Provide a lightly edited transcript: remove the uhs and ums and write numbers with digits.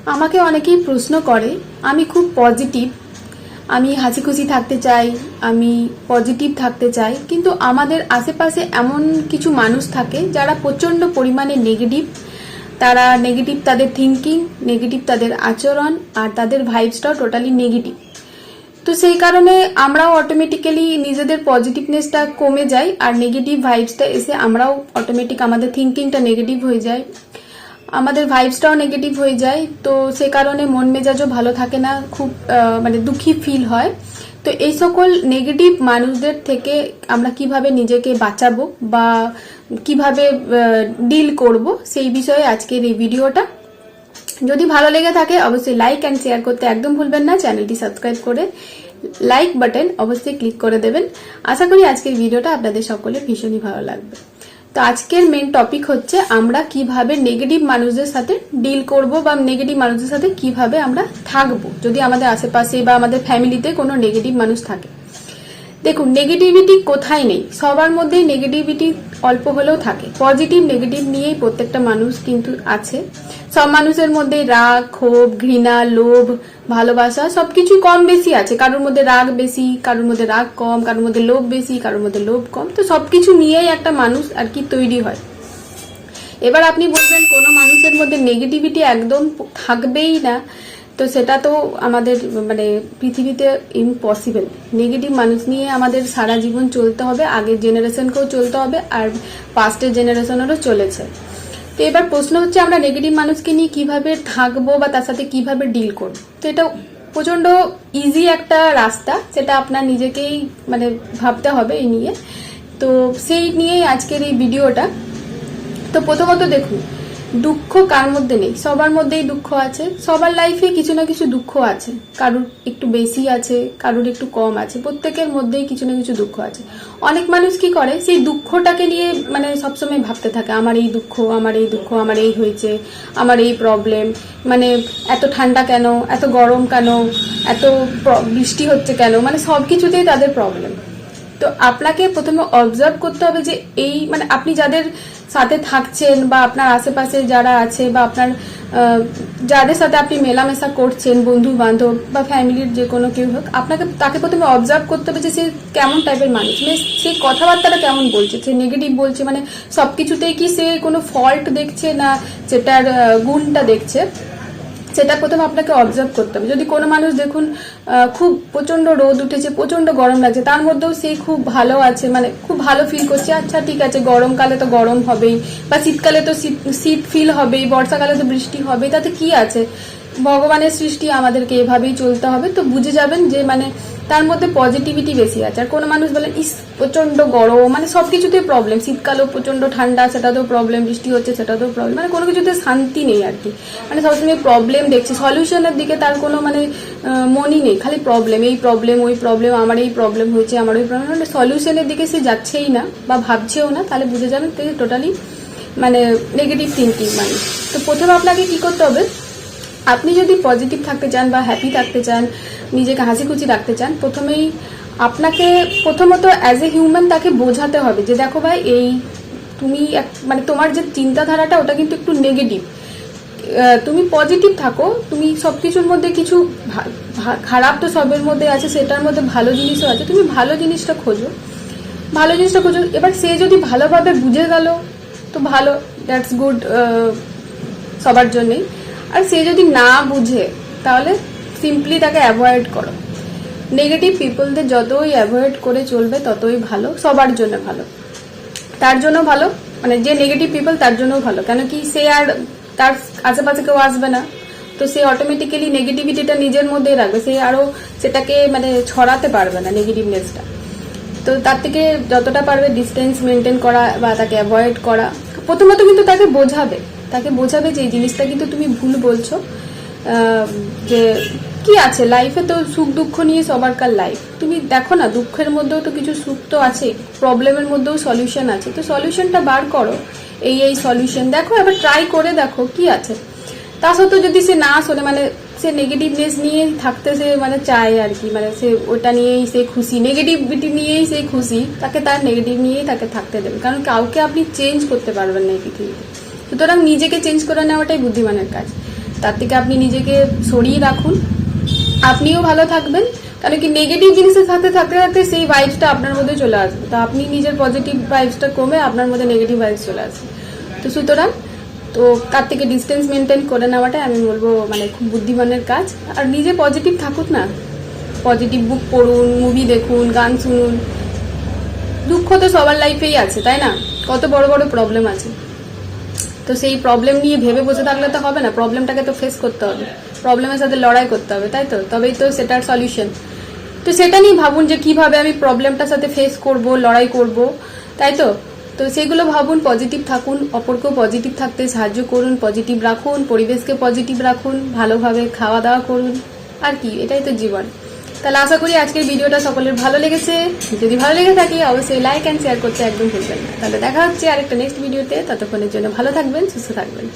আমাকে অনেকেই প্রশ্ন করে, আমি খুব পজিটিভ, আমি হাসি খুশি থাকতে চাই, আমি পজিটিভ থাকতে চাই, কিন্তু আমাদের আশেপাশে এমন কিছু মানুষ থাকে যারা প্রচণ্ড পরিমাণে নেগেটিভ। তারা নেগেটিভ, তাদের থিঙ্কিং নেগেটিভ, তাদের আচরণ আর তাদের ভাইবসটাও টোটালি নেগেটিভ। তো সেই কারণে আমরাও অটোমেটিক্যালি নিজেদের পজিটিভনেসটা কমে যায় আর নেগেটিভ ভাইবসটা এসে আমরাও অটোমেটিক আমাদের থিঙ্কিংটা নেগেটিভ হয়ে যায়, আমাদের ভাইবসটাও নেগেটিভ হয়ে যায়। তো সে কারণে মন মেজাজও ভালো থাকে না, খুব মানে দুঃখী ফিল হয়। তো এই সকল নেগেটিভ মানুষদের থেকে আমরা কিভাবে নিজেকে বাঁচাবো বা কিভাবে ডিল করব, সেই বিষয়ে আজকের এই ভিডিওটা। যদি ভালো লেগে থাকে অবশ্যই লাইক অ্যান্ড শেয়ার করতে একদম ভুলবেন না। চ্যানেলটি সাবস্ক্রাইব করে লাইক বাটন অবশ্যই ক্লিক করে দেবেন। আশা করি আজকের ভিডিওটা আপনাদের সকলের ভীষণই ভালো লাগবে। তো আজকের মেন টপিক হচ্ছে আমরা কিভাবে নেগেটিভ মানুষদের সাথে ডিল করব বা নেগেটিভ মানুষদের সাথে কিভাবে আমরা থাকবো যদি আমাদের আশেপাশে বা আমাদের ফ্যামিলিতে কোনো নেগেটিভ মানুষ থাকে। দেখুন, নেগেটিভিটি কোথায় নেই, সবার মধ্যেই নেগেটিভিটি অল্প হলেও থাকে। পজিটিভ নেগেটিভ নিয়েই প্রত্যেকটা মানুষ কিন্তু আছে। সব মানুষের মধ্যে রাগ, ক্ষোভ, ঘৃণা, লোভ, ভালোবাসা সবকিছু কম বেশি আছে। কারোর মধ্যে রাগ বেশি, কারোর মধ্যে রাগ কম, কারোর মধ্যে লোভ বেশি, কারোর মধ্যে লোভ কম। তো সবকিছু নিয়েই একটা মানুষ আর কি তৈরি হয়। এবার আপনি বলবেন কোনো মানুষের মধ্যে নেগেটিভিটি একদম থাকবেই না, তো সেটা তো আমাদের মানে পৃথিবীতে ইম্পসিবল। নেগেটিভ মানুষ নিয়ে আমাদের সারা জীবন চলতে হবে, আগের জেনারেশনকেও চলতে হবে আর পাস্টের জেনারেশনেরও চলেছে। তো এবার প্রশ্ন হচ্ছে আমরা নেগেটিভ মানুষকে নিয়ে কিভাবে থাকবো বা তার সাথে কিভাবে ডিল করবো। তো এটা প্রচণ্ড ইজি একটা রাস্তা, সেটা আপনার নিজেকেই মানে ভাবতে হবে এই নিয়ে। তো সেই নিয়েই আজকের এই ভিডিওটা। তো প্রথমত দেখুন, দুঃখ কার মধ্যে নেই, সবার মধ্যেই দুঃখ আছে। সবার লাইফে কিছু না কিছু দুঃখ আছে, কারুর একটু বেশি আছে, কারুর একটু কম আছে, প্রত্যেকের মধ্যেই কিছু না কিছু দুঃখ আছে। অনেক মানুষ কি করে, সেই দুঃখটাকে নিয়ে মানে সবসময় ভাবতে থাকে, আমার এই দুঃখ, আমার এই দুঃখ, আমার এই হয়েছে, আমার এই প্রবলেম, মানে এত ঠান্ডা কেন, এত গরম কেন, এত বৃষ্টি হচ্ছে কেন, মানে সব কিছুতেই তাদের প্রবলেম। তো আপনাকে প্রথমে অবজার্ভ করতে হবে যে এই মানে আপনি যাদের সাথে থাকছেন বা আপনার আশেপাশে যারা আছে বা আপনার যাদের সাথে আপনি মেলামেশা করছেন, বন্ধু বান্ধব বা ফ্যামিলির যে কোনো কেউ হোক, আপনাকে তাকে প্রথমে অবজার্ভ করতে হবে যে সে কেমন টাইপের মানুষ, মানে সেই কথাবার্তাটা কেমন বলছে, সে নেগেটিভ বলছে, মানে সব কিছুতেই কি সে কোনো ফল্ট দেখছে না সেটার গুণটা দেখছে, সেটা প্রথমে আপনাকে অবজার্ভ করতে হবে। যদি কোনো মানুষ দেখুন খুব প্রচন্ড রোদ উঠেছে, প্রচন্ড গরম লাগছে, তার মধ্যেও সে খুব ভালো আছে, মানে খুব ভালো ফিল করছে, আচ্ছা ঠিক আছে গরমকালে তো গরম হবেই বা শীতকালে তো শীত ফিল হবেই, বর্ষাকালে তো বৃষ্টি হবেই, তাতে কি আছে, ভগবানের সৃষ্টি, আমাদেরকে এভাবেই চলতে হবে। তো বুঝে যাবেন যে মানে তার মধ্যে পজিটিভিটি বেশি আছে। আর কোনো মানুষ বলেন ইস প্রচন্ড গরম, মানে সবকিছুতেই প্রবলেম, শীতকালেও প্রচন্ড ঠান্ডা সেটাতেও প্রবলেম, বৃষ্টি হচ্ছে সেটাতেও প্রবলেম, মানে কোনো কিছুতে শান্তি নেই আর কি, মানে সবসময় প্রবলেম দেখছে, সলিউশনের দিকে তার কোনো মানে মনই নেই, খালি প্রবলেম, এই প্রবলেম ওই প্রবলেম, আমার এই প্রবলেম হয়েছে, আমার ওই প্রবলেম, মানে সলিউশনের দিকে সে যাচ্ছেই না বা ভাবছেও না, তাহলে বুঝে যাবেন টোটালি মানে নেগেটিভ থিঙ্কিং মানুষ। তো প্রথমে আপনাকে কি করতে হবে, আপনি যদি পজিটিভ থাকতে চান বা হ্যাপি থাকতে চান, নিজেকে হাসি খুশি রাখতে চান, প্রথমেই আপনাকে প্রথমত অ্যাজ এ হিউম্যান তাকে বোঝাতে হবে যে দেখো ভাই, এই তুমি মানে তোমার যে চিন্তাধারাটা ওটা কিন্তু একটু নেগেটিভ, তুমি পজিটিভ থাকো, তুমি সব কিছুর মধ্যে কিছু খারাপ তো সবের মধ্যে আছে, সেটার মধ্যে ভালো জিনিসও আছে, তুমি ভালো জিনিসটা খোঁজো, ভালো জিনিসটা খোঁজো। এবার সে যদি ভালোভাবে বুঝে গেল তো ভালো, দ্যাটস গুড সবার জন্যই। আর সে যদি না বুঝে তাহলে সিম্পলি তাকে অ্যাভয়েড করো। নেগেটিভ পিপলদের যতই অ্যাভয়েড করে চলবে ততই ভালো, সবার জন্য ভালো, তার জন্য ভালো, মানে যে নেগেটিভ পিপল তার জন্য ভালো, কেন কি সে আর তার আশেপাশে কেউ আসবে না, তো সে অটোমেটিক্যালি নেগেটিভিটিটা নিজের মধ্যেই রাখবে, সে আরও সেটাকে মানে ছড়াতে পারবে না নেগেটিভনেসটা। তো তার থেকে যতটা পারবে ডিস্টেন্স মেনটেন করা বা তাকে অ্যাভয়েড করা। প্রথমত কিন্তু তাকে বোঝাবে যে এই জিনিসটা কিন্তু তুমি ভুল বলছো, যে কি আছে লাইফে, তো সুখ দুঃখ নিয়ে সবারকার লাইফ, তুমি দেখো না দুঃখের মধ্যেও তো কিছু সুখ তো আছে, প্রবলেমের মধ্যেও সলিউশন আছে, তো সলিউশনটা বার করো, এই সলিউশন দেখো, এবার ট্রাই করে দেখো কি আছে। তা সত্ত্বেও যদি সে না শোনে, মানে সে নেগেটিভনেস নিয়ে থাকতে সে মানে চায় আর কি, মানে সে ওটা নিয়েই সে খুশি, নেগেটিভিটি নিয়েই সে খুশি, তাকে তার নেগেটিভ নিয়েই তাকে থাকতে দেবে, কারণ কাউকে আপনি চেঞ্জ করতে পারবেন না এই পৃথিবীতে। সুতরাং নিজেকে চেঞ্জ করে নেওয়াটাই বুদ্ধিমানের কাজ। তার থেকে আপনি নিজেকে সরিয়ে রাখুন, আপনিও ভালো থাকবেন। কারণ কি নেগেটিভ জিনিসের সাথে থাকতে থাকতে সেই ভাইবসটা আপনার মধ্যে চলে আসবে, তো আপনি নিজের পজিটিভ ভাইবসটা কমে আপনার মধ্যে নেগেটিভ ভাইবস চলে আসবে। তো সুতরাং তো তার থেকে ডিস্টেন্স মেনটেন করে নেওয়াটাই আমি বলবো মানে খুব বুদ্ধিমানের কাজ। আর নিজে পজিটিভ থাকুক না, পজিটিভ বুক পড়ুন, মুভি দেখুন, গান শুনুন। দুঃখ তো সবার লাইফেই আছে, তাই না? কত বড় বড় প্রবলেম আছে, তো সেই প্রবলেম নিয়ে ভেবে বসে থাকলে তো হবে না, প্রবলেমটাকে তো ফেস করতে হবে, প্রবলেমের সাথে লড়াই করতে হবে, তাই তো? তবেই তো সেটার সলিউশন। তো সেটা নিয়ে ভাবুন যে কিভাবে আমি প্রবলেমটার সাথে ফেস করব, লড়াই করব, তাই তো? তো সেগুলো ভাবুন, পজিটিভ থাকুন, অপরকেও পজিটিভ থাকতে সাহায্য করুন, পজিটিভ রাখুন, পরিবেশকে পজিটিভ রাখুন, ভালোভাবে খাওয়া দাওয়া করুন, আর কি, এটাই তো জীবন। তাহলে আশা করি আজকের ভিডিওটা সকলের ভালো লেগেছে। যদি ভালো লেগে থাকে অবশ্যই লাইক অ্যান্ড শেয়ার করতে একদম ভুলবেন না। তাহলে দেখা হচ্ছে আরেকটা নেক্সট ভিডিওতে, ততক্ষণের জন্য ভালো থাকবেন, সুস্থ থাকবেন।